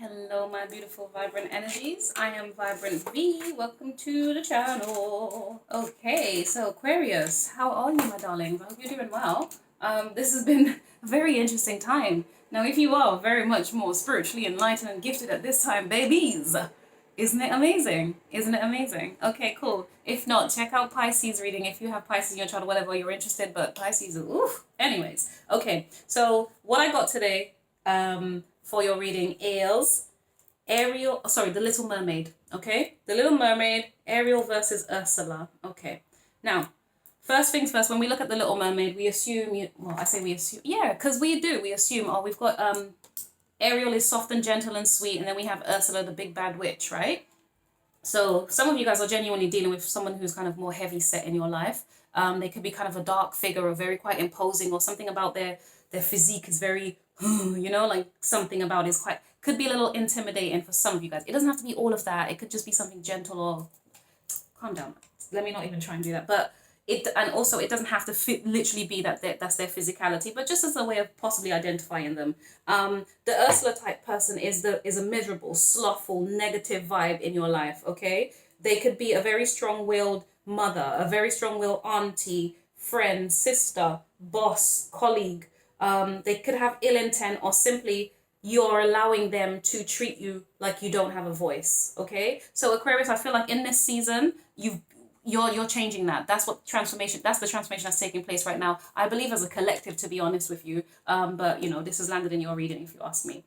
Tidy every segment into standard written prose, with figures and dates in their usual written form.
Hello, my beautiful vibrant energies. I am Vibrant V. Welcome to the channel. Okay, so Aquarius, how are you, my darlings? I hope you're doing well. This has been a very interesting time. Now, if you are very much more spiritually enlightened and gifted at this time, babies, isn't it amazing? Isn't it amazing? Okay, cool. If not, check out Pisces reading if you have Pisces in your chart or whatever you're interested, but Pisces, oof. Anyways, okay, so what I got today, for your reading is Ariel, sorry, the Little Mermaid, okay? The Little Mermaid, Ariel versus Ursula, okay. Now, first things first, when we look at the Little Mermaid, we assume, well, I say we assume, yeah, because we do, we assume, oh, we've got, Ariel is soft and gentle and sweet, and then we have Ursula, the big bad witch, right? So some of you guys are genuinely dealing with someone who's kind of more heavy set in your life. They could be kind of a dark figure or very quite imposing, or something about their physique is very, you know, like something about it is quite, could be a little intimidating for some of you guys. It doesn't have to be all of that. It could just be something gentle or, calm down. Let me not even try and do that. But and also it doesn't have to literally be that that's their physicality, but just as a way of possibly identifying them. The Ursula type person is a miserable, slothful, negative vibe in your life, okay? They could be a very strong-willed mother, a very strong-willed auntie, friend, sister, boss, colleague. They could have ill intent, or simply you're allowing them to treat you like you don't have a voice, okay? So Aquarius, I feel like in this season, you're changing that. That's the transformation that's taking place right now. I believe as a collective, to be honest with you. But you know, this has landed in your reading if you ask me.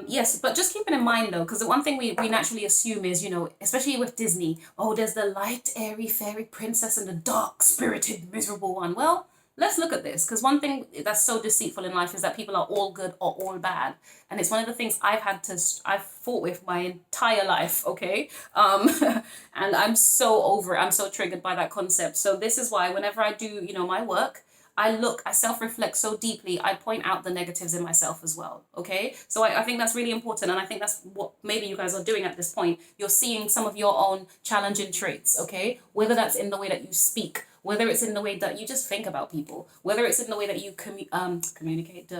Yes, but just keeping in mind though, because the one thing we naturally assume is, you know, especially with Disney, oh, there's the light, airy, fairy princess and the dark, spirited, miserable one. Well, let's look at this, because one thing that's so deceitful in life is that people are all good or all bad. And it's one of the things I've fought with my entire life, okay? And I'm so over it. I'm so triggered by that concept. So this is why whenever I do, you know, my work, I self-reflect so deeply, I point out the negatives in myself as well, okay? So I think that's really important, and I think that's what maybe you guys are doing at this point. You're seeing some of your own challenging traits, okay? Whether that's in the way that you speak, whether it's in the way that you just think about people, whether it's in the way that you communicate,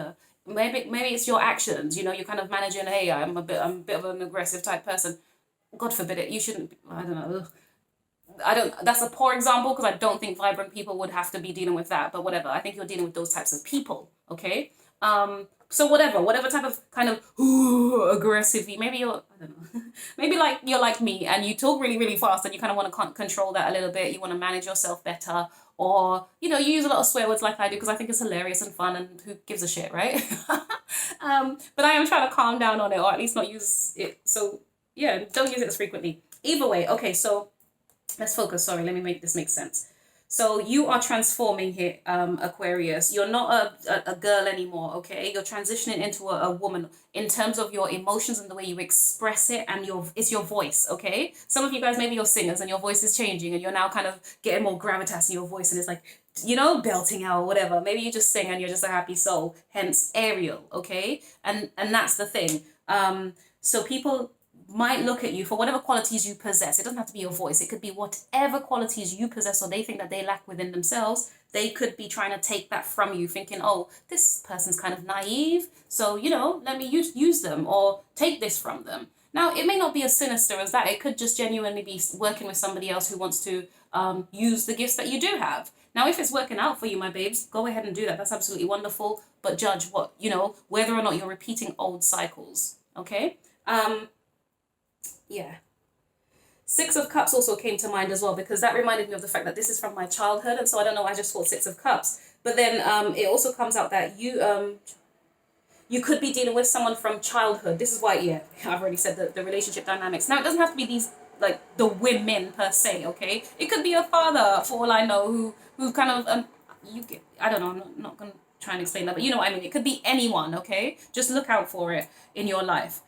maybe it's your actions, you know, you're kind of managing, hey, I'm a bit of an aggressive type person. God forbid it, you shouldn't, I don't know, that's a poor example because I don't think vibrant people would have to be dealing with that, but whatever. I think you're dealing with those types of people, okay? So whatever type of kind of aggressive, maybe you're, I don't know, maybe like you're like me and you talk really, really fast and you kind of want to control that a little bit. You want to manage yourself better, or, you know, you use a lot of swear words like I do because I think it's hilarious and fun and who gives a shit, right? But I am trying to calm down on it, or at least not use it. So yeah, don't use it as frequently. Either way, okay, so let's focus. Sorry, let me make this make sense. So you are transforming here, Aquarius. You're not a girl anymore, okay? You're transitioning into a woman in terms of your emotions and the way you express it, and it's your voice, okay? Some of you guys, maybe you're singers and your voice is changing and you're now kind of getting more gravitas in your voice and it's like, you know, belting out or whatever. Maybe you just sing and you're just a happy soul, hence Ariel, okay? And that's the thing. So people might look at you for whatever qualities you possess. It doesn't have to be your voice. It could be whatever qualities you possess or they think that they lack within themselves. They could be trying to take that from you, thinking, oh, this person's kind of naive, so, you know, let me use them or take this from them. Now, it may not be as sinister as that. It could just genuinely be working with somebody else who wants to use the gifts that you do have. Now, if it's working out for you, my babes, go ahead and do that. That's absolutely wonderful. But judge what, you know, whether or not you're repeating old cycles, okay? Yeah. Six of Cups also came to mind as well, because that reminded me of the fact that this is from my childhood, and so I don't know, I just thought Six of Cups. But then it also comes out that you could be dealing with someone from childhood. This is why, yeah, I've already said the relationship dynamics. Now, it doesn't have to be these, like, the women per se, okay? It could be a father, for all I know, who kind of, I don't know, I'm not going to try and explain that, but you know what I mean. It could be anyone, okay? Just look out for it in your life.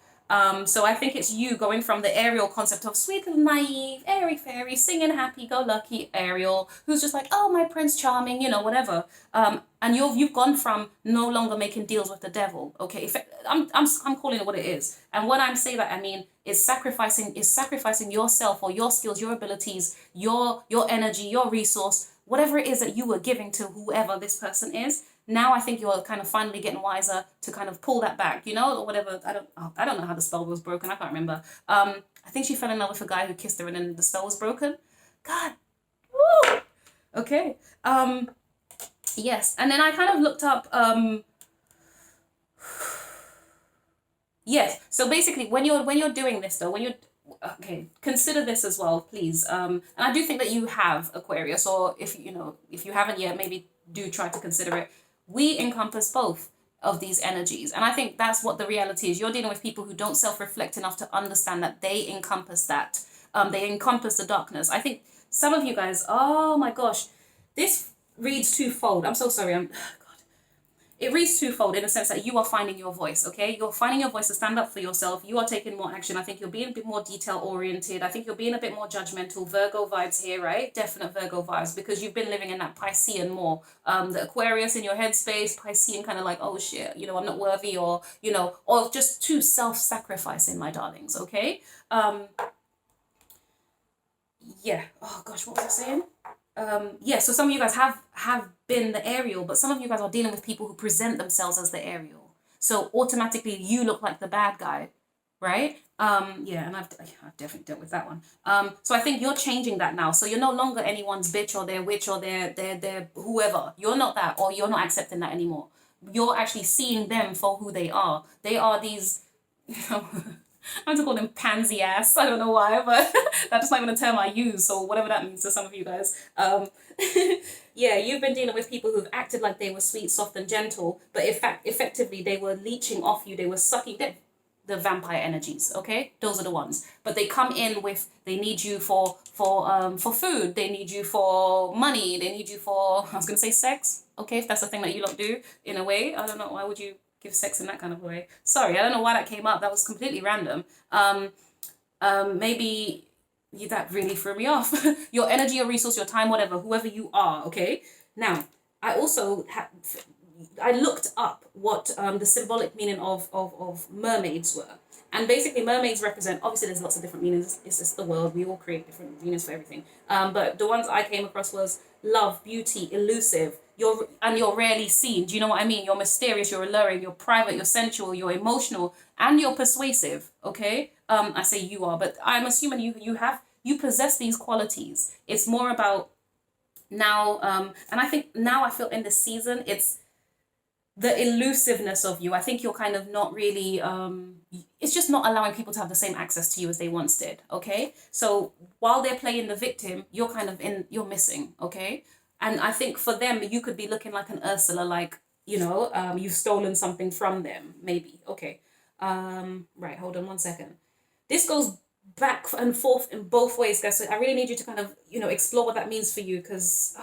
So I think it's you going from the Ariel concept of sweet little naive, airy fairy, singing happy-go-lucky Ariel, who's just like, oh, my Prince Charming, you know, whatever. And you've gone from no longer making deals with the devil, okay? I'm calling it what it is. And when I say that, I mean is sacrificing yourself or your skills, your abilities, your energy, your resource, whatever it is that you were giving to whoever this person is. now I think you're kind of finally getting wiser to kind of pull that back, you know, or whatever. I don't know how the spell was broken. I can't remember. I think she fell in love with a guy who kissed her and then the spell was broken. God. Woo! Okay. Yes. And then I kind of looked up, yes. So basically when you're doing this though, okay, consider this as well, please. And I do think that you have Aquarius, or if you haven't yet, maybe do try to consider it. We encompass both of these energies, and I think that's what the reality is. You're dealing with people who don't self-reflect enough to understand that they encompass that. They encompass the darkness. I think some of you guys, oh my gosh, this reads twofold. I'm so sorry. It reads twofold in the sense that you are finding your voice, okay? You're finding your voice to stand up for yourself. You are taking more action. I think you're being a bit more detail-oriented. I think you're being a bit more judgmental. Virgo vibes here, right? Definite Virgo vibes, because you've been living in that Piscean more. The Aquarius in your headspace, Piscean kind of like, oh shit, I'm not worthy, or, or just too self-sacrificing, my darlings, okay? Yeah. Oh gosh, what was I saying? Yeah, so some of you guys have been the Ariel, but some of you guys are dealing with people who present themselves as the Ariel. So automatically you look like the bad guy, right? Yeah, and I've definitely dealt with that one. So I think you're changing that now. So you're no longer anyone's bitch or their witch or their whoever. You're not that, or you're not accepting that anymore. You're actually seeing them for who they are. They are these, I want to call them pansy ass. I don't know why, but that's not even a term I use. So whatever that means to some of you guys. Yeah, you've been dealing with people who've acted like they were sweet, soft, and gentle, but in fact, effectively, they were leeching off you. They were sucking the vampire energies. Okay, those are the ones. But they come in with, they need you for food. They need you for money. They need you for, I was gonna say sex. Okay, if that's the thing that you lot do in a way. I don't know, why would you give sex in that kind of way? Sorry, I don't know why that came up. That was completely random. Maybe that really threw me off. Your energy, your resource, your time, whatever, whoever you are, okay? Now, I also I looked up what the symbolic meaning of mermaids were. And basically mermaids represent, obviously there's lots of different meanings, it's just the world, we all create different meanings for everything. But the ones I came across was love, beauty, elusive, you're rarely seen. Do you know what I mean? You're mysterious, you're alluring, you're private, you're sensual, you're emotional, and you're persuasive, okay? I say you are, but I'm assuming you possess these qualities. It's more about now, and I think now I feel in this season, it's the elusiveness of you. I think you're kind of not really, it's just not allowing people to have the same access to you as they once did, okay? So while they're playing the victim, you're kind of you're missing, okay? And I think for them, you could be looking like an Ursula, like, you've stolen something from them, maybe, okay. Right, hold on one second. This goes back and forth in both ways, guys. So I really need you to kind of, explore what that means for you, because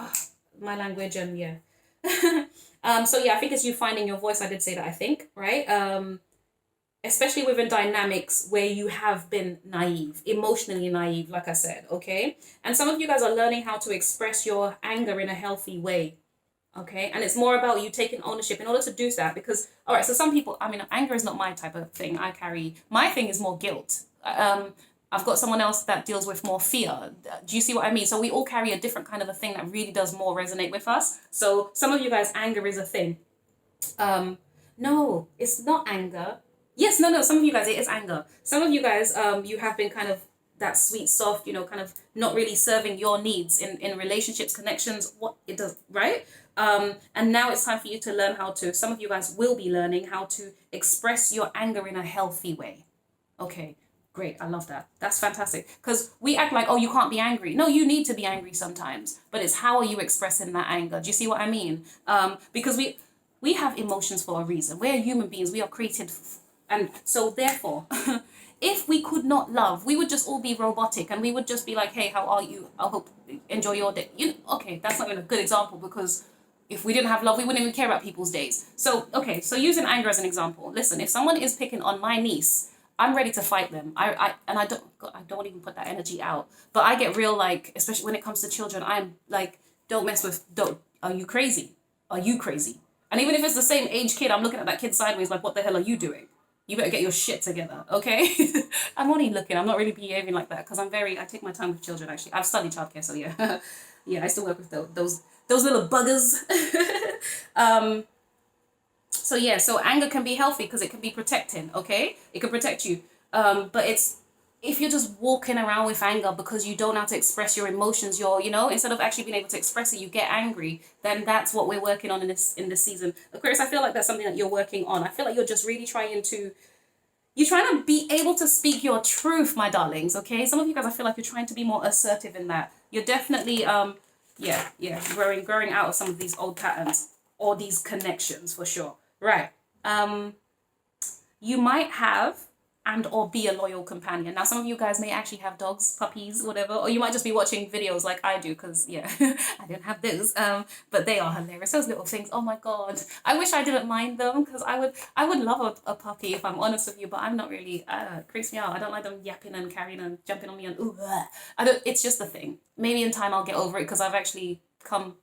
my language and yeah. So yeah, I think it's you finding your voice. I did say that, I think, right? Especially within dynamics where you have been naive, emotionally naive, like I said, okay? And some of you guys are learning how to express your anger in a healthy way, okay? And it's more about you taking ownership in order to do that, because, all right, so some people, anger is not my type of thing. My thing is more guilt. I've got someone else that deals with more fear. Do you see what I mean? So we all carry a different kind of a thing that really does more resonate with us. So some of you guys, anger is a thing. No, it's not anger. Yes, no, some of you guys, it is anger. Some of you guys, you have been kind of that sweet, soft, kind of not really serving your needs in relationships, connections, what it does, right? And now it's time for you to learn some of you guys will be learning how to express your anger in a healthy way. Okay. Great, I love that. That's fantastic. Because we act like, oh, you can't be angry. No, you need to be angry sometimes. But it's how are you expressing that anger? Do you see what I mean? Because we have emotions for a reason. We're human beings. We are created. And so therefore, if we could not love, we would just all be robotic. And we would just be like, hey, how are you? I hope enjoy your day. Okay, that's not even a good example, because if we didn't have love, we wouldn't even care about people's days. So, okay, so using anger as an example. Listen, if someone is picking on my niece, I'm ready to fight them. I don't even put that energy out. But I get real, like, especially when it comes to children, I'm like, are you crazy? Are you crazy? And even if it's the same age kid, I'm looking at that kid sideways like, what the hell are you doing? You better get your shit together, okay? I'm only looking. I'm not really behaving like that because I take my time with children, actually. I've studied childcare, so yeah. Yeah, I still work with those little buggers. So yeah, so anger can be healthy because it can be protecting, okay? It can protect you. But it's if you're just walking around with anger because you don't know how to express your emotions, instead of actually being able to express it, you get angry, then that's what we're working on in this season. Aquarius, I feel like that's something that you're working on. I feel like you're just really trying to be able to speak your truth, my darlings, okay? Some of you guys, I feel like you're trying to be more assertive in that. You're definitely growing out of some of these old patterns or these connections for sure. Right. You might have and or be a loyal companion. Now, some of you guys may actually have dogs, puppies, whatever, or you might just be watching videos like I do, because yeah, I don't have those. But they are hilarious. Those little things. Oh my god, I wish I didn't mind them, because I would love a puppy if I'm honest with you, but I'm not really. It creeps me out. I don't like them yapping and carrying and jumping on me and ooh. I don't. It's just a thing. Maybe in time I'll get over it because I've actually come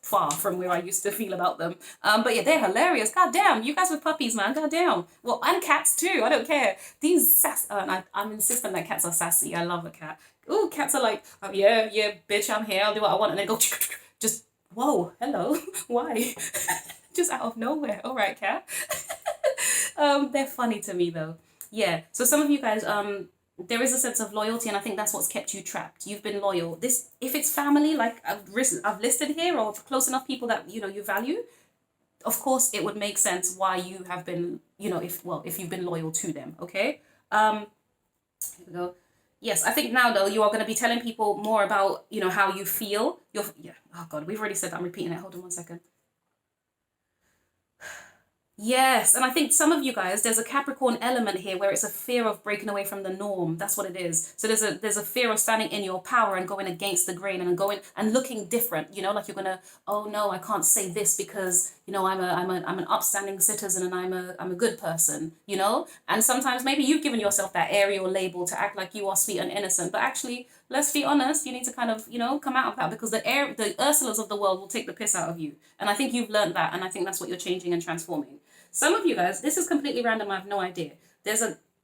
far from where I used to feel about them. But yeah, they're hilarious. God damn, you guys with puppies, man. God damn. Well, and cats too. I don't care. These I'm insistent that cats are sassy. I love a cat. Ooh, cats are like, oh, yeah, bitch, I'm here. I'll do what I want, and then go just whoa, hello, why? Just out of nowhere. All right, cat. They're funny to me though. Yeah. So some of you guys, there is a sense of loyalty, and I think that's what's kept you trapped. You've been loyal. This, if it's family, like I've listed here, or close enough people that you value, of course it would make sense why you have been, if you've been loyal to them. Okay. Here we go. Yes, I think now though you are going to be telling people more about how you feel. Oh god, we've already said that. I'm repeating it. Hold on one second. Yes, and I think some of you guys, there's a Capricorn element here where it's a fear of breaking away from the norm. That's what it is. So there's a fear of standing in your power and going against the grain and going and looking different. Like you're gonna, oh no, I can't say this because I'm an upstanding citizen and I'm a good person. And sometimes maybe you've given yourself that Ariel label to act like you are sweet and innocent, but actually, let's be honest, you need to kind of come out of that, because the Ursulas of the world will take the piss out of you. And I think you've learned that, and I think that's what you're changing and transforming. Some of you guys, this is completely random, I have no idea. There's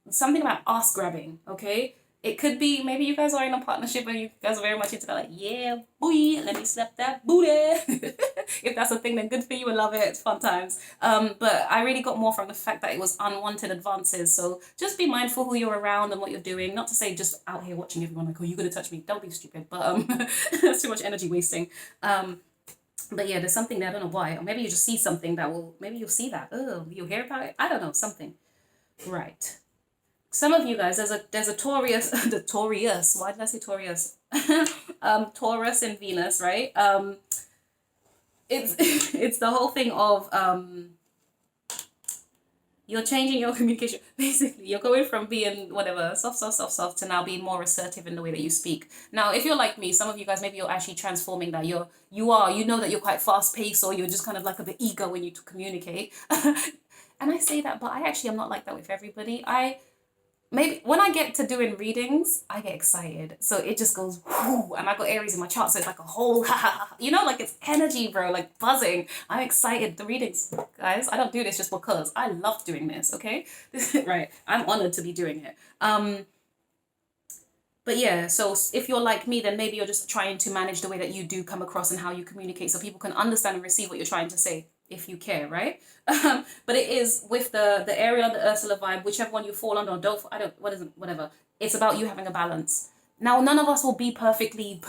something about ass grabbing, okay? It could be, maybe you guys are in a partnership where you guys are very much into that, like, yeah, boy, let me slap that booty. If that's a thing, then good for you, I love it, it's fun times. But I really got more from the fact that it was unwanted advances, so just be mindful who you're around and what you're doing. Not to say just out here watching everyone like, oh, you're gonna touch me, don't be stupid, but that's too much energy wasting. But yeah, there's something there, I don't know why. Or maybe you just see something maybe you'll see that. Oh, you'll hear about it? I don't know, something. Right. Some of you guys, there's a Taurus, the Taurus, why did I say Taurus? Taurus and Venus, right? It's the whole thing of, you're changing your communication. Basically, you're going from being whatever, soft to now being more assertive in the way that you speak. Now, if you're like me, some of you guys, maybe you're actually transforming that. You know that you're quite fast paced, or you're just kind of like a bit eager when you communicate. And I say that, but I actually am not like that with everybody. Maybe when I get to doing readings, I get excited. So it just goes, whoo, and I got Aries in my chart, so it's like a whole, like it's energy, bro, like buzzing. I'm excited. The readings, guys, I don't do this just because. I love doing this, okay? Right, I'm honored to be doing it. But yeah, so if you're like me, then maybe you're just trying to manage the way that you do come across and how you communicate so people can understand and receive what you're trying to say, if you care, right? But it is with the Ariel and the Ursula vibe, whichever one you fall under or don't, whatever. It's about you having a balance. Now, none of us will be perfectly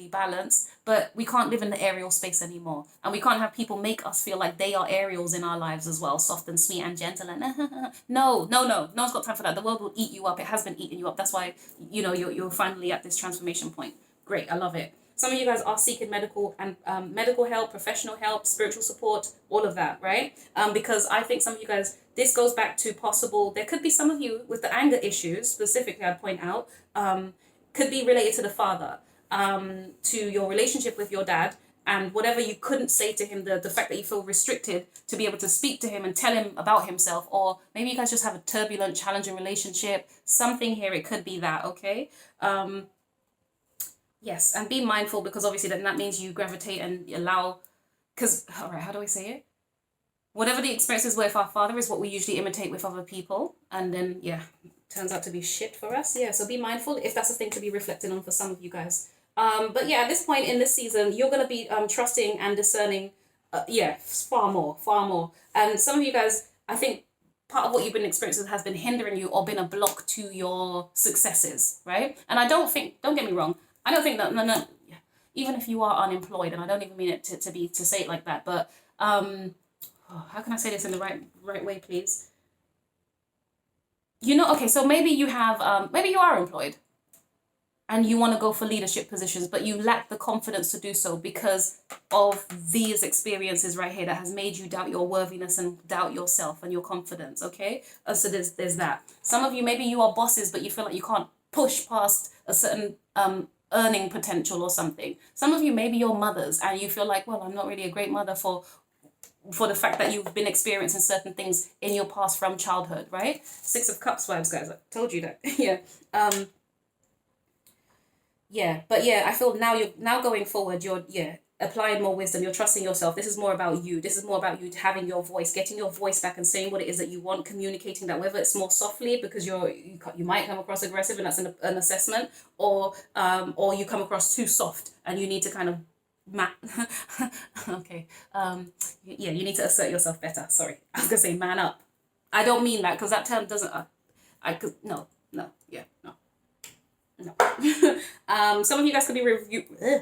balanced, but we can't live in the Ariel space anymore. And we can't have people make us feel like they are Ariels in our lives as well, soft and sweet and gentle and no one's got time for that. The world will eat you up. It has been eating you up. That's why, you're finally at this transformation point. Great, I love it. Some of you guys are seeking medical help, professional help, spiritual support, all of that, right? Because I think some of you guys, this goes back to there could be some of you with the anger issues, specifically I'd point out, could be related to the father, to your relationship with your dad, and whatever you couldn't say to him, the fact that you feel restricted to be able to speak to him and tell him about himself, or maybe you guys just have a turbulent, challenging relationship, something here, it could be that, okay? Yes, and be mindful, because obviously then that means you gravitate and allow, because, all right, how do I say it? Whatever the experiences were with our father is what we usually imitate with other people. And then, yeah, turns out to be shit for us. Yeah, so be mindful if that's a thing to be reflected on for some of you guys. But yeah, at this point in this season, you're going to be trusting and discerning Yeah, far more, far more. And some of you guys, I think part of what you've been experiencing has been hindering you or been a block to your successes, right? And I don't think, don't get me wrong, I don't think that, no, no, even if you are unemployed, and I don't even mean it to say it like that, but how can I say this in the right way, please? You know, okay, so maybe you have, maybe you are employed and you want to go for leadership positions, but you lack the confidence to do so because of these experiences right here that has made you doubt your worthiness and doubt yourself and your confidence, okay? So there's that. Some of you, maybe you are bosses, but you feel like you can't push past a certain earning potential or something. Some of you, maybe you're mothers and you feel like, well, I'm not really a great mother for the fact that you've been experiencing certain things in your past from childhood, right? Six of Cups vibes, guys. I told you that. Yeah. Yeah, but yeah, I feel now you're now going forward, you're applying more wisdom, you're trusting yourself. This is more about you. This is more about you having your voice, getting your voice back and saying what it is that you want, communicating that, whether it's more softly because you might come across aggressive and that's an assessment, or you come across too soft and you need to kind of okay. Yeah, you need to assert yourself better. Sorry. I was gonna say man up. I don't mean that because that term doesn't I could no, yeah, no. No. Some of you guys could be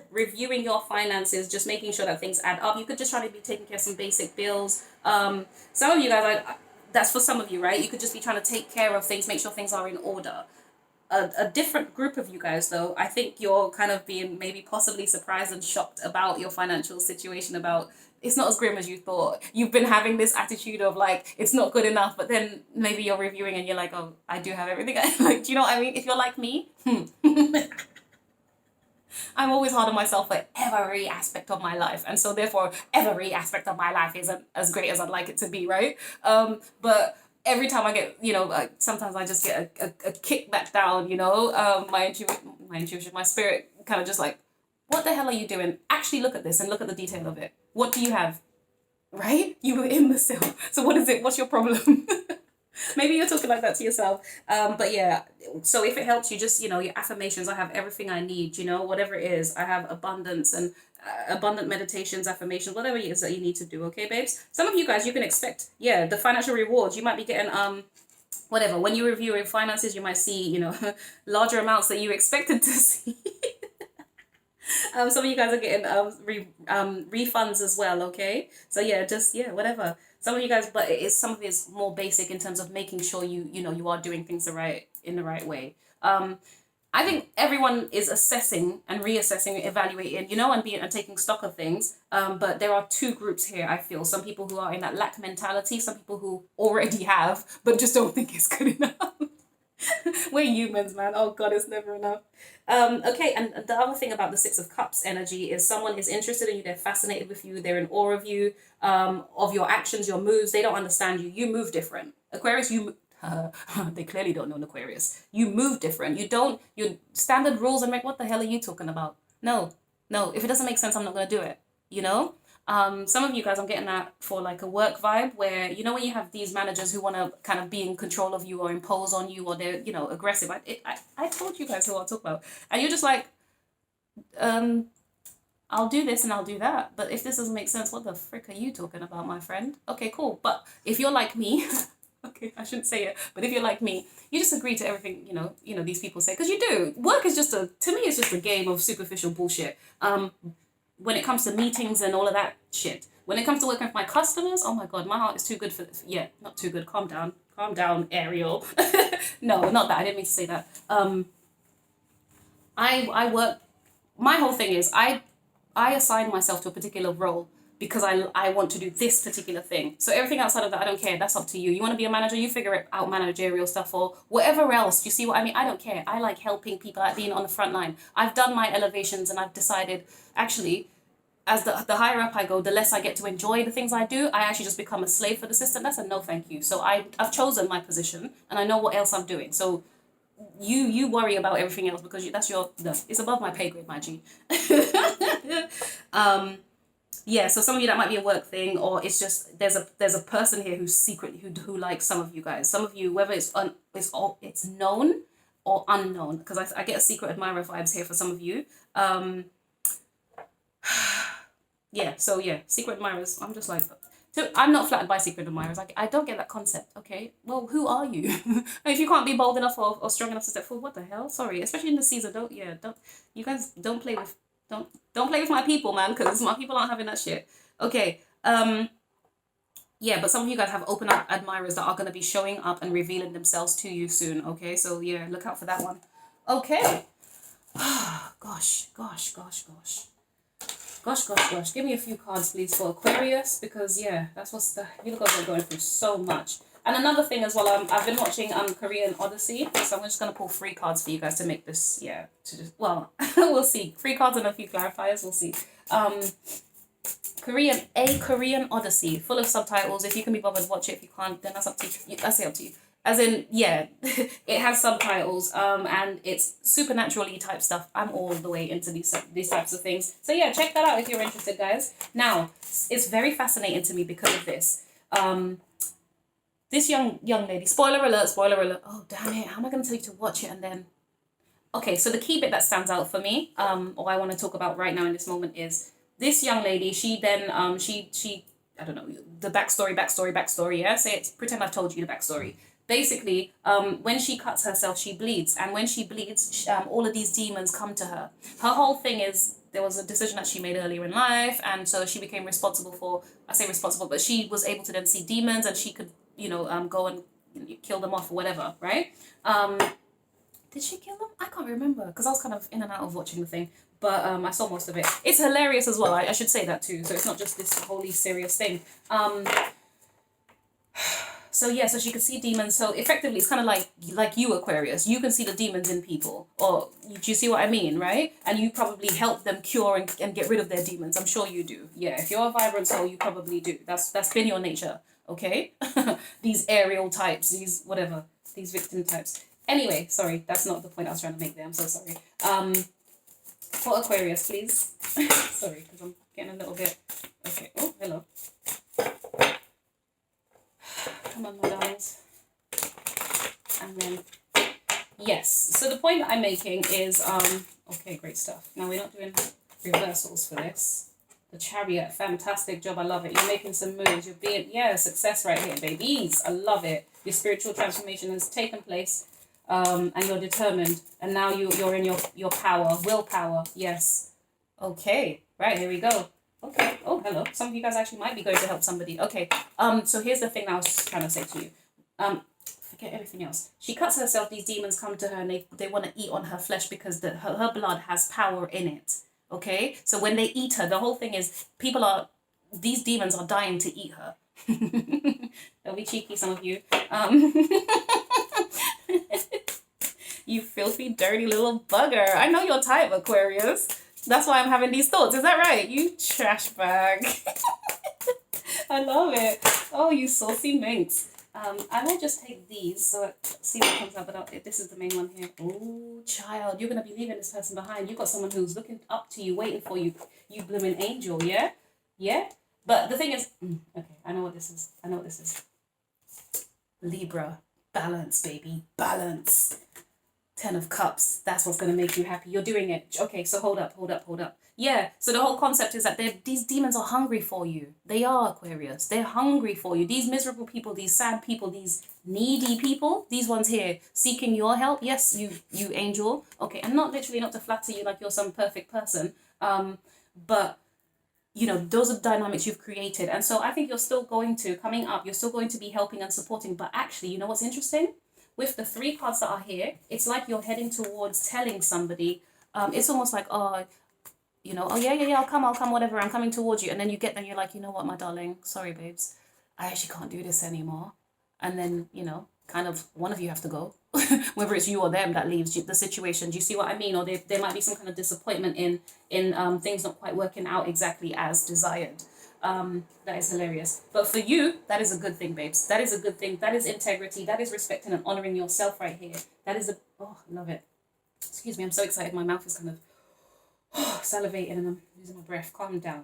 reviewing your finances, just making sure that things add up. You could just try to be taking care of some basic bills. Some of you guys, that's for some of you, right? You could just be trying to take care of things, make sure things are in order. A different group of you guys, though, I think you're kind of being maybe possibly surprised and shocked about your financial situation, about it's not as grim as you thought. You've been having this attitude of like, it's not good enough, but then maybe you're reviewing and you're like, oh, I do have everything. Like, do you know what I mean? If you're like me, I'm always hard on myself for every aspect of my life. And so therefore, every aspect of my life isn't as great as I'd like it to be, right? But every time I get, sometimes I just get a kick back down, my intuition, my spirit kind of just like, what the hell are you doing? Actually look at this and look at the detail of it. What do you have? Right? You imbecile. So what is it? What's your problem? Maybe you're talking like that to yourself. But yeah, so if it helps you, just, your affirmations, I have everything I need, whatever it is. I have abundance and abundant meditations, affirmations, whatever it is that you need to do. Okay, babes? Some of you guys, you can expect, the financial rewards. You might be getting, whatever. When you review your finances, you might see, larger amounts that you expected to see. Some of you guys are getting refunds as well, okay? So yeah, just whatever. Some of you guys, but some of it is more basic in terms of making sure you are doing things in the right way. I think everyone is assessing and reassessing, evaluating, and taking stock of things. But there are two groups here, I feel. Some people who are in that lack mentality, some people who already have, but just don't think it's good enough. We're humans, man. Oh God, it's never enough. Okay, and the other thing about the Six of Cups energy is someone is interested in you, they're fascinated with you, they're in awe of you, of your actions, your moves. They don't understand you. You move different. Aquarius, they clearly don't know an Aquarius. You move different. You don't, your standard rules and what the hell are you talking about? No, if it doesn't make sense, I'm not going to do it, Some of you guys, I'm getting that for like a work vibe where, when you have these managers who want to kind of be in control of you or impose on you, or they're, aggressive. I told you guys who I'll talk about. And you're just like, I'll do this and I'll do that. But if this doesn't make sense, what the frick are you talking about, my friend? Okay, cool. But if you're like me, okay, I shouldn't say it, but if you're like me, you just agree to everything, these people say. Because you do. Work is to me, it's just a game of superficial bullshit. When it comes to meetings and all of that shit. When it comes to working with my customers, oh my God, my heart is too good for this. Yeah, not too good. Calm down, Ariel. No, not that. I didn't mean to say that. I work, my whole thing is I assign myself to a particular role because I want to do this particular thing. So everything outside of that, I don't care. That's up to you. You want to be a manager, you figure it out, managerial stuff or whatever else. You see what I mean? I don't care. I like helping people, like being on the front line. I've done my elevations and I've decided, actually, as the higher up I go, the less I get to enjoy the things I do. I actually just become a slave for the system. That's a no thank you. So I've chosen my position and I know what else I'm doing. So you worry about everything else because it's above my pay grade, my G. Yeah, so some of you, that might be a work thing, or it's just there's a person here who's secretly who likes some of you guys. Some of you, whether it's known or unknown, because I get a secret admirer vibes here for some of you. Yeah, so yeah, secret admirers. I'm just like, so I'm not flattered by secret admirers. Like, I don't get that concept. Okay, well, who are you? If you can't be bold enough or strong enough to step forward, what the hell? Sorry, especially in the season. Don't you guys don't play with don't play with my people, man, because my people aren't having that shit. Okay, yeah, but some of you guys have open up admirers that are going to be showing up and revealing themselves to you soon. Okay, so yeah, look out for that one. Okay. Gosh, gosh, gosh, gosh. Gosh, gosh, gosh. Give me a few cards, please, for Aquarius, because, yeah, that's what's the... You guys are going through so much. And another thing as well, I've been watching Korean Odyssey, so I'm just going to pull 3 cards for you guys to make this, yeah, to just... Well, we'll see. 3 cards and a few clarifiers, we'll see. Korean Odyssey, full of subtitles. If you can be bothered, watch it. If you can't, then that's up to you. That's up to you. As in, yeah, it has subtitles, and it's supernaturally type stuff. I'm all the way into these types of things. So yeah, check that out if you're interested, guys. Now, it's very fascinating to me because of this. This young lady, spoiler alert. Oh, damn it. How am I going to tell you to watch it and then... Okay, so the key bit that stands out for me, or I want to talk about right now in this moment is this young lady, she then, she I don't know, the backstory, yeah? Pretend I've told you the backstory. Basically, when she cuts herself, she bleeds. And when she bleeds, all of these demons come to her. Her whole thing is, there was a decision that she made earlier in life. And so she became responsible for, I say responsible, but she was able to then see demons and she could, go and kill them off or whatever, right? Did she kill them? I can't remember because I was kind of in and out of watching the thing. But I saw most of it. It's hilarious as well. I should say that too. So it's not just this wholly serious thing. So yeah, so she could see demons. So effectively, it's kind of like you, Aquarius. You can see the demons in people. Or do you see what I mean, right? And you probably help them cure and get rid of their demons. I'm sure you do. Yeah, if you're a vibrant soul, you probably do. That's been your nature, okay? These Ariel types, these whatever, these victim types. Anyway, sorry, that's not the point I was trying to make there. I'm so sorry. For Aquarius, please. Sorry, because I'm getting a little bit... Okay. Oh, hello. Come on, my darlings. And then... Yes. So the point that I'm making is... Okay, great stuff. Now, we're not doing reversals for this. The Chariot, fantastic job. I love it. You're making some moves. You're being... Yeah, success right here, babies. I love it. Your spiritual transformation has taken place. And you're determined, and now you're in your power, willpower. Yes. Okay. Right, here we go. Okay. Oh, hello. Some of you guys actually might be going to help somebody. Okay. So here's the thing I was trying to say to you. Forget everything else. She cuts herself. These demons come to her, and they want to eat on her flesh because her blood has power in it. Okay. So when they eat her, the whole thing is these demons are dying to eat her. Don't be cheeky, some of you. You filthy, dirty little bugger. I know your type, Aquarius. That's why I'm having these thoughts. Is that right? You trash bag. I love it. Oh, you saucy minx. I will just take these so see what comes out. But this is the main one here. Oh, child, you're going to be leaving this person behind. You've got someone who's looking up to you, waiting for you. You blooming angel, yeah? Yeah? But the thing is... okay, I know what this is. Libra. Balance, baby. Balance. 10 of Cups. That's what's going to make you happy. You're doing it. Okay, so hold up. Yeah, so the whole concept is that these demons are hungry for you. They are, Aquarius. They're hungry for you. These miserable people, these sad people, these needy people, these ones here seeking your help. Yes, you angel. Okay, and not to flatter you like you're some perfect person. But, those are the dynamics you've created. And so I think you're still going to be helping and supporting. But actually, you know what's interesting? With the 3 cards that are here, it's like you're heading towards telling somebody, it's almost like, oh yeah, I'll come, whatever, I'm coming towards you. And then you get there and you're like, you know what, my darling, sorry, babes, I actually can't do this anymore. And then, kind of one of you have to go, whether it's you or them that leaves the situation. Do you see what I mean? Or there might be some kind of disappointment in things not quite working out exactly as desired. That is hilarious. But for you, that is a good thing, babes. That is a good thing. That is integrity. That is respecting and honoring yourself right here. That is I love it. Excuse me, I'm so excited. My mouth is kind of salivating and I'm losing my breath. Calm down.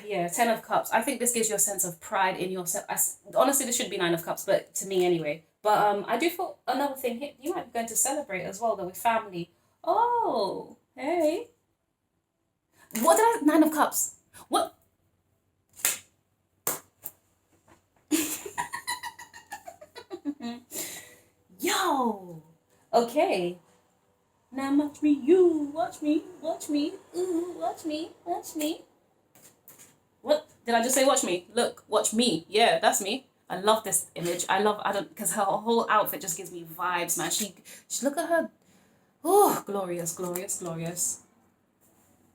Yeah, 10 of Cups. I think this gives you a sense of pride in yourself. Honestly, this should be 9 of Cups, but to me anyway. But I do feel another thing here. You might be going to celebrate as well, though, with family. Oh, hey. What did I, Nine of Cups? What? Yo, okay. Now watch me, you, watch me, ooh, watch me, watch me. What? Did I just say watch me? Look, watch me. Yeah, that's me. I love this image. I don't, because her whole outfit just gives me vibes, man. She look at her. Oh, glorious, glorious, glorious.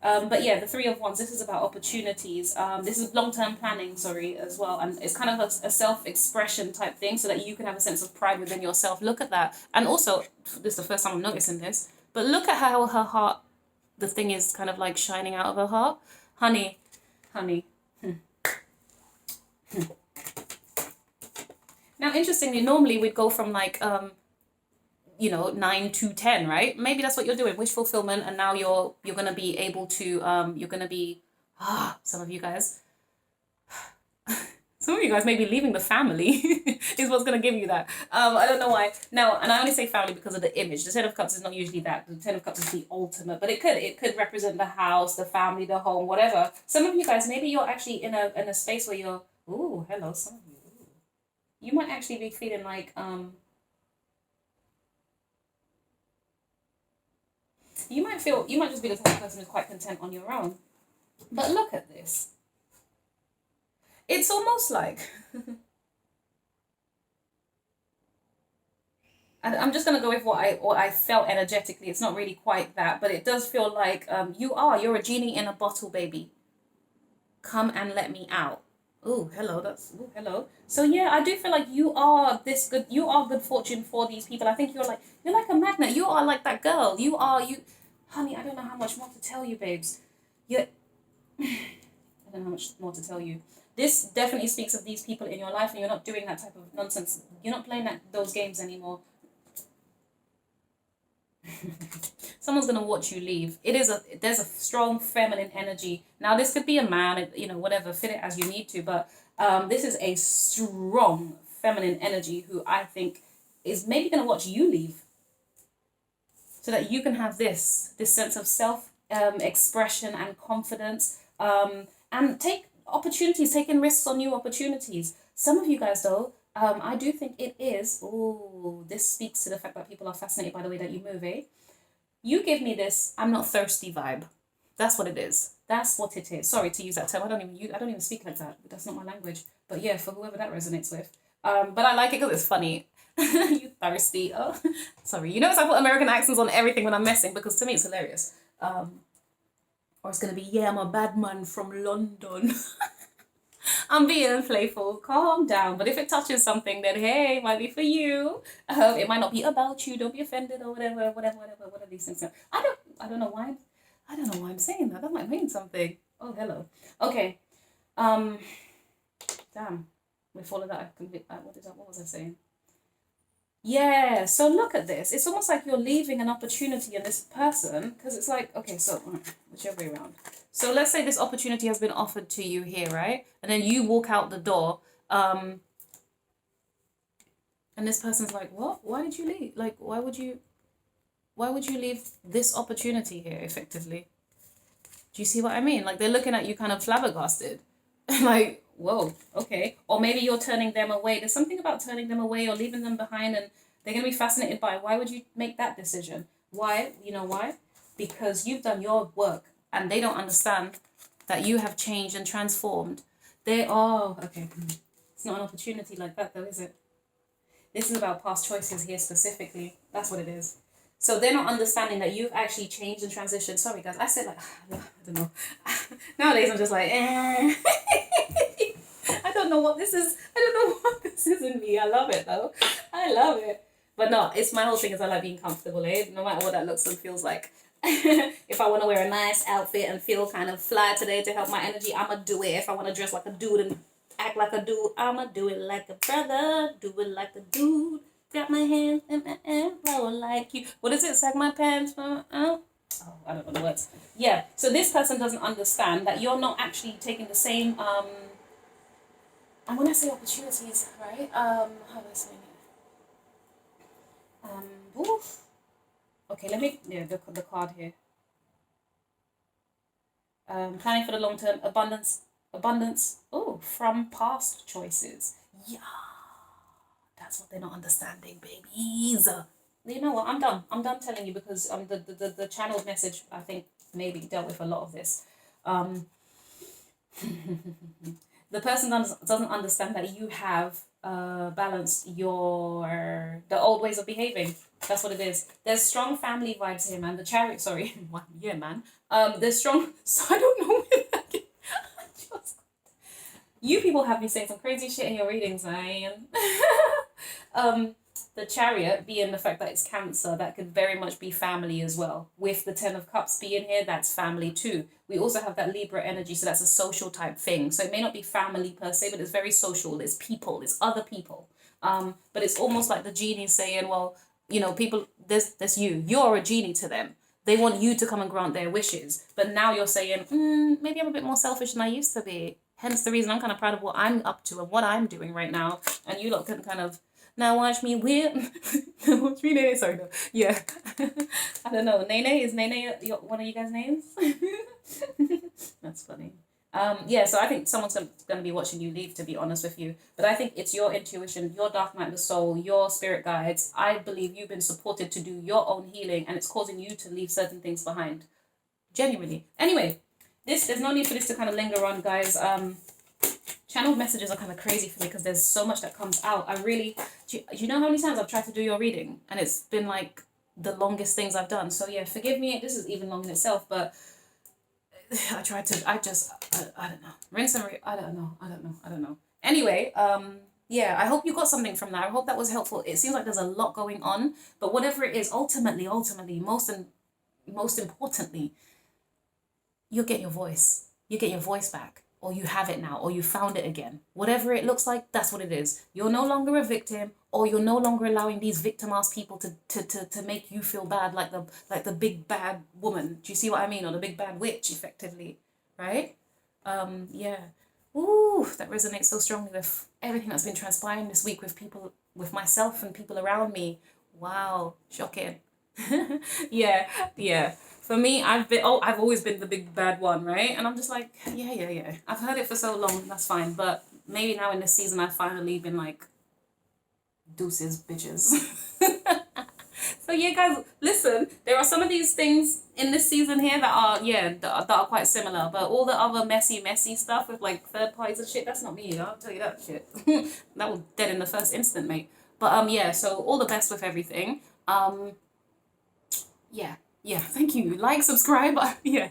But yeah, the Three of Wands, this is about opportunities. This is long-term planning, sorry, as well. And it's kind of a self-expression type thing so that you can have a sense of pride within yourself. Look at that. And also, this is the first time I'm noticing this, but look at how her heart, the thing is kind of like shining out of her heart. Honey, honey. Now, interestingly, normally we'd go from like, 9 to 10, right? Maybe that's what you're doing, wish fulfillment, and now you're gonna be able to you're gonna be some of you guys may be leaving the family is what's gonna give you that. I don't know why. Now, and I only say family because of the image. The Ten of Cups is not usually that. The Ten of Cups is the ultimate, but it could represent the house, the family, the home, whatever. Some of you guys, maybe you're actually in a space where you're, ooh, hello, some of you. Ooh. You might actually be feeling like you might just be the type of person who's quite content on your own. But look at this. It's almost like I'm just gonna go with what I felt energetically. It's not really quite that, but it does feel like you're a genie in a bottle, baby. Come and let me out. Oh, hello. Hello. So yeah, I do feel like you are this good. You are good fortune for these people. I think you're like a magnet. You are like that girl. You, honey. I don't know how much more to tell you, babes. I don't know how much more to tell you. This definitely speaks of these people in your life, and you're not doing that type of nonsense. You're not playing those games anymore. Someone's gonna watch you leave. There's a strong feminine energy. Now this could be a man, whatever, fit it as you need to, but this is a strong feminine energy who I think is maybe gonna watch you leave, so that you can have this sense of self expression and confidence, and taking risks on new opportunities. Some of you guys though, I do think it is. Oh, this speaks to the fact that people are fascinated by the way that you move, eh? You give me this I'm not thirsty vibe. That's what it is. That's what it is. Sorry to use that term. I don't even speak like that. That's not my language. But yeah, for whoever that resonates with. But I like it because it's funny. You thirsty. Oh, sorry. You notice I put American accents on everything when I'm messing because to me it's hilarious. Or it's gonna be, yeah, I'm a bad man from London. I'm being playful. Calm down. But if it touches something, then hey, it might be for you. It might not be about you. Don't be offended or whatever. What are these things? I don't know why. I don't know why I'm saying that. That might mean something. Oh, hello. Okay. Damn. With all of that, what was I saying? Yeah, so look at this. It's almost like you're leaving an opportunity in this person, because it's like, okay, so whichever way around. So let's say this opportunity has been offered to you here, right? And then you walk out the door, and this person's like, what? Why did you leave? Like, why would you leave this opportunity here, effectively? Do you see what I mean? Like, they're looking at you kind of flabbergasted. Like, whoa, okay. Or maybe you're turning them away. There's something about turning them away or leaving them behind, and they're going to be fascinated by why would you make that decision? Why? You know why? Because you've done your work, and they don't understand that you have changed and transformed. Okay. It's not an opportunity like that, though, is it? This is about past choices here specifically. That's what it is. So they're not understanding that you've actually changed and transitioned. Sorry, guys. I said I don't know. Nowadays, I'm just like, I don't know what this is. I don't know what this is in me. I love it, though. I love it. But no, it's my whole thing is I like being comfortable, eh? No matter what that looks and feels like. If I want to wear a nice outfit and feel kind of fly today to help my energy, I'ma do it. If I want to dress like a dude and act like a dude, I'ma do it like a brother. Do it like a dude. Grab my hand and blow like you. What is it? Sag my pants. Oh, I don't know the words. Yeah. So this person doesn't understand that you're not actually taking the same. And when I say opportunities, right? How do I say it? Oof. Okay. Let me. Yeah. The card here. Planning for the long term. Abundance. Oh, from past choices. Yeah, that's what they're not understanding, babies. You know what? I'm done. I'm done telling you because the channeled message, I think, maybe dealt with a lot of this. The person doesn't understand that you have balanced the old ways of behaving. That's what it is. There's strong family vibes here, man. The Chariot, sorry. Yeah, man. There's strong, so I don't know where that is. You people have been saying some crazy shit in your readings, man. The Chariot being the fact that it's Cancer, that could very much be family as well. With the Ten of Cups being here, that's family too. We also have that Libra energy, so that's a social type thing. So it may not be family per se, but it's very social. It's people, it's other people. But it's almost like the genie saying, well, you know, people, there's you. You're a genie to them. They want you to come and grant their wishes. But now you're saying, maybe I'm a bit more selfish than I used to be. Hence the reason I'm kind of proud of what I'm up to and what I'm doing right now. And you lot can kind of, now watch me whip. Watch me, Nene. Sorry, no. Yeah. I don't know. Nene? Is Nene one of you guys' names? That's funny. Yeah, so I think someone's going to be watching you leave, to be honest with you. But I think it's your intuition, your dark night of the soul, your spirit guides. I believe you've been supported to do your own healing, and it's causing you to leave certain things behind. Genuinely. Anyway, there's no need for this to kind of linger on, guys. Channeled messages are kind of crazy for me because there's so much that comes out. Do you know how many times I've tried to do your reading? And it's been like the longest things I've done. So yeah, forgive me. This is even long in itself, but I don't know. Rinse and I don't know. Anyway, yeah, I hope you got something from that. I hope that was helpful. It seems like there's a lot going on, but whatever it is, ultimately, most importantly, you'll get your voice. You get your voice back. Or you have it now, or you found it again. Whatever it looks like, that's what it is. You're no longer a victim, or you're no longer allowing these victim-ass people to make you feel bad like the big bad woman. Do you see what I mean? Or the big bad witch, effectively, right? Yeah. Ooh, that resonates so strongly with everything that's been transpiring this week with people, with myself and people around me. Wow, shocking. Yeah. For me, I've always been the big bad one, right? And I'm just like, yeah. I've heard it for so long, that's fine. But maybe now in this season, I've finally been like, deuces, bitches. So yeah, guys, listen, there are some of these things in this season here that are quite similar. But all the other messy stuff with like third parties and shit, that's not me. I'll tell you that shit. That was dead in the first instant, mate. But yeah, so all the best with everything. Yeah, thank you. Like, subscribe. Yeah,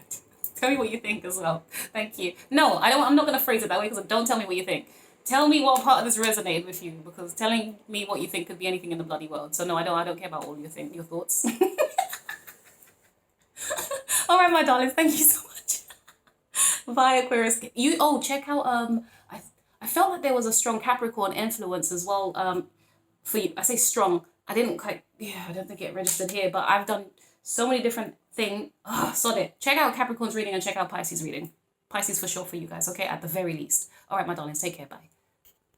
tell me what you think as well. Thank you. No, I'm not going to phrase it that way because don't tell me what you think. Tell me what part of this resonated with you, because telling me what you think could be anything in the bloody world. So no, I don't care about all your thoughts. All right, my darlings, thank you so much. Bye, Aquarius. Check out I felt like there was a strong Capricorn influence as well for you. I say strong. I don't think it registered here, but I've done so many different things. Sod it. Check out Capricorn's reading and check out Pisces reading. Pisces for sure for you guys, okay? At the very least. All right, my darlings, take care. Bye.